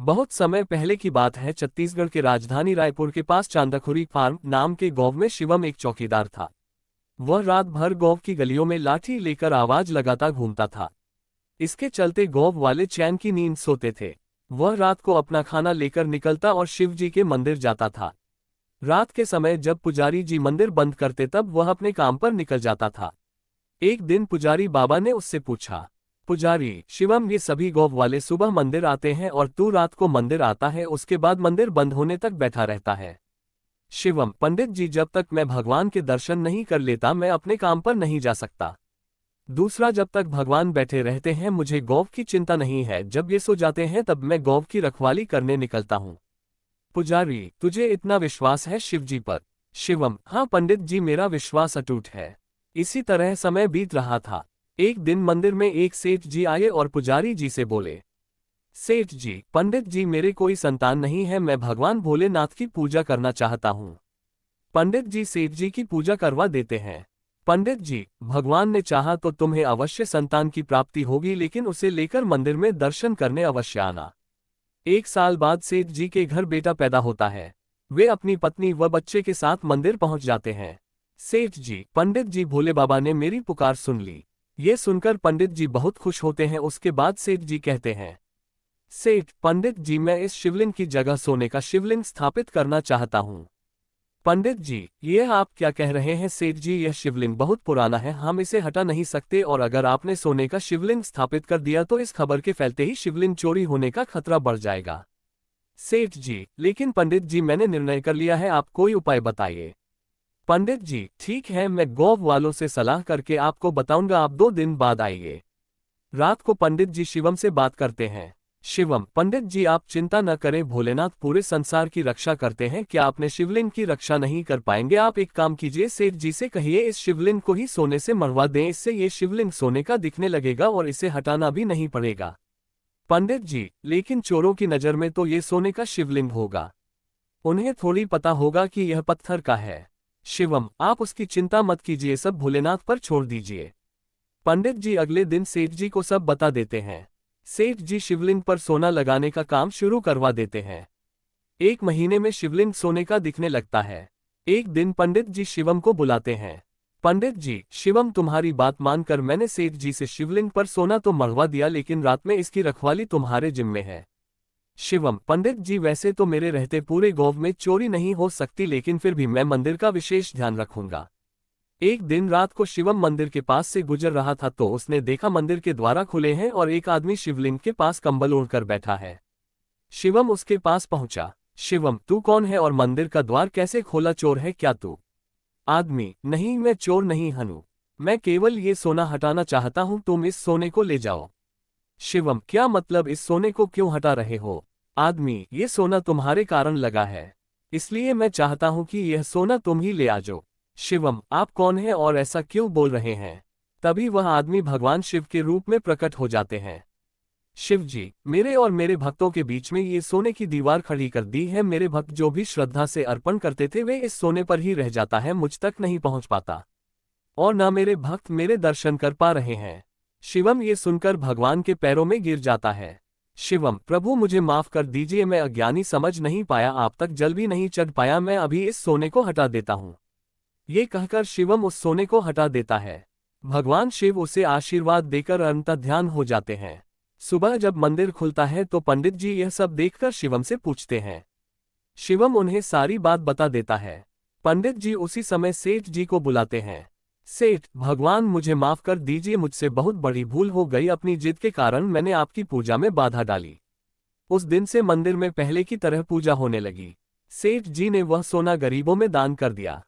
बहुत समय पहले की बात है। छत्तीसगढ़ के राजधानी रायपुर के पास चांदाखुरी फार्म नाम के गांव में शिवम एक चौकीदार था। वह रात भर गांव की गलियों में लाठी लेकर आवाज लगाता घूमता था। इसके चलते गांव वाले चैन की नींद सोते थे। वह रात को अपना खाना लेकर निकलता और शिव जी के मंदिर जाता था। रात के समय जब पुजारी जी मंदिर बंद करते तब वह अपने काम पर निकल जाता था। एक दिन पुजारी बाबा ने उससे पूछा, पुजारी शिवम, ये सभी गौव वाले सुबह मंदिर आते हैं और तू रात को मंदिर आता है, उसके बाद मंदिर बंद होने तक बैठा रहता है। शिवम, पंडित जी, जब तक मैं भगवान के दर्शन नहीं कर लेता मैं अपने काम पर नहीं जा सकता। दूसरा, जब तक भगवान बैठे रहते हैं मुझे गौव की चिंता नहीं है, जब ये सो जाते हैं तब मैं गौव की रखवाली करने निकलता हूँ। पुजारी, तुझे इतना विश्वास है शिव जी पर? शिवम, हाँ पंडित जी, मेरा विश्वास अटूट है। इसी तरह समय बीत रहा था। एक दिन मंदिर में एक सेठ जी आए और पुजारी जी से बोले, सेठ जी, पंडित जी, मेरे कोई संतान नहीं है, मैं भगवान भोलेनाथ की पूजा करना चाहता हूँ। पंडित जी सेठ जी की पूजा करवा देते हैं। पंडित जी, भगवान ने चाहा तो तुम्हें अवश्य संतान की प्राप्ति होगी, लेकिन उसे लेकर मंदिर में दर्शन करने अवश्य आना। 1 साल बाद सेठ जी के घर बेटा पैदा होता है। वे अपनी पत्नी व बच्चे के साथ मंदिर पहुंच जाते हैं। सेठ जी, पंडित जी, भोले बाबा ने मेरी पुकार सुन ली। ये सुनकर पंडित जी बहुत खुश होते हैं। उसके बाद सेठ जी कहते हैं, सेठ पंडित जी, मैं इस शिवलिंग की जगह सोने का शिवलिंग स्थापित करना चाहता हूँ। पंडित जी, ये आप क्या कह रहे हैं? सेठ जी, यह शिवलिंग बहुत पुराना है, हम इसे हटा नहीं सकते, और अगर आपने सोने का शिवलिंग स्थापित कर दिया तो इस खबर के फैलते ही शिवलिंग चोरी होने का खतरा बढ़ जाएगा। सेठ जी, लेकिन पंडित जी, मैंने निर्णय कर लिया है, आप कोई उपाय बताइए। पंडित जी, ठीक है, मैं गौव वालों से सलाह करके आपको बताऊंगा, आप 2 दिन बाद आइए। रात को पंडित जी शिवम से बात करते हैं। शिवम, पंडित जी, आप चिंता न करें, भोलेनाथ पूरे संसार की रक्षा करते हैं, क्या आपने शिवलिंग की रक्षा नहीं कर पाएंगे? आप एक काम कीजिए, सेठ जी से कहिए इस शिवलिंग को ही सोने से मरवा दें, इससे ये शिवलिंग सोने का दिखने लगेगा और इसे हटाना भी नहीं पड़ेगा। पंडित जी, लेकिन चोरों की नज़र में तो ये सोने का शिवलिंग होगा, उन्हें थोड़ी पता होगा कि यह पत्थर का है। शिवम, आप उसकी चिंता मत कीजिए, सब भोलेनाथ पर छोड़ दीजिए। पंडित जी अगले दिन सेठ जी को सब बता देते हैं। सेठ जी शिवलिंग पर सोना लगाने का काम शुरू करवा देते हैं। 1 महीने में शिवलिंग सोने का दिखने लगता है। एक दिन पंडित जी शिवम को बुलाते हैं। पंडित जी, शिवम, तुम्हारी बात मानकर मैंने सेठ जी से शिवलिंग पर सोना तो मरवा दिया, लेकिन रात में इसकी रखवाली तुम्हारे जिम्मे है। शिवम, पंडित जी, वैसे तो मेरे रहते पूरे गांव में चोरी नहीं हो सकती, लेकिन फिर भी मैं मंदिर का विशेष ध्यान रखूंगा। एक दिन रात को शिवम मंदिर के पास से गुजर रहा था तो उसने देखा मंदिर के द्वार खुले हैं और एक आदमी शिवलिंग के पास कंबल ओढ़कर बैठा है। शिवम उसके पास पहुंचा। शिवम, तू कौन है और मंदिर का द्वार कैसे खोला? चोर है क्या तू? आदमी, नहीं, मैं चोर नहीं हूं, मैं केवल ये सोना हटाना चाहता हूं, तुम इस सोने को ले जाओ। शिवम, क्या मतलब, इस सोने को क्यों हटा रहे हो? आदमी, ये सोना तुम्हारे कारण लगा है, इसलिए मैं चाहता हूं कि यह सोना तुम ही ले आ जाओ। शिवम, आप कौन हैं और ऐसा क्यों बोल रहे हैं? तभी वह आदमी भगवान शिव के रूप में प्रकट हो जाते हैं। शिव जी, मेरे और मेरे भक्तों के बीच में ये सोने की दीवार खड़ी कर दी है। मेरे भक्त जो भी श्रद्धा से अर्पण करते थे वे इस सोने पर ही रह जाता है, मुझ तक नहीं पहुंच पाता, और न मेरे भक्त मेरे दर्शन कर पा रहे हैं। शिवम ये सुनकर भगवान के पैरों में गिर जाता है। शिवम, प्रभु मुझे माफ कर दीजिए, मैं अज्ञानी समझ नहीं पाया, आप तक जल भी नहीं चढ़ पाया, मैं अभी इस सोने को हटा देता हूँ। ये कहकर शिवम उस सोने को हटा देता है। भगवान शिव उसे आशीर्वाद देकर अंतर्ध्यान हो जाते हैं। सुबह जब मंदिर खुलता है तो पंडित जी यह सब देखकर शिवम से पूछते हैं। शिवम उन्हें सारी बात बता देता है। पंडित जी उसी समय सेठ जी को बुलाते हैं। सेठ, भगवान मुझे माफ कर दीजिए, मुझसे बहुत बड़ी भूल हो गई, अपनी जिद के कारण मैंने आपकी पूजा में बाधा डाली। उस दिन से मंदिर में पहले की तरह पूजा होने लगी। सेठ जी ने वह सोना गरीबों में दान कर दिया।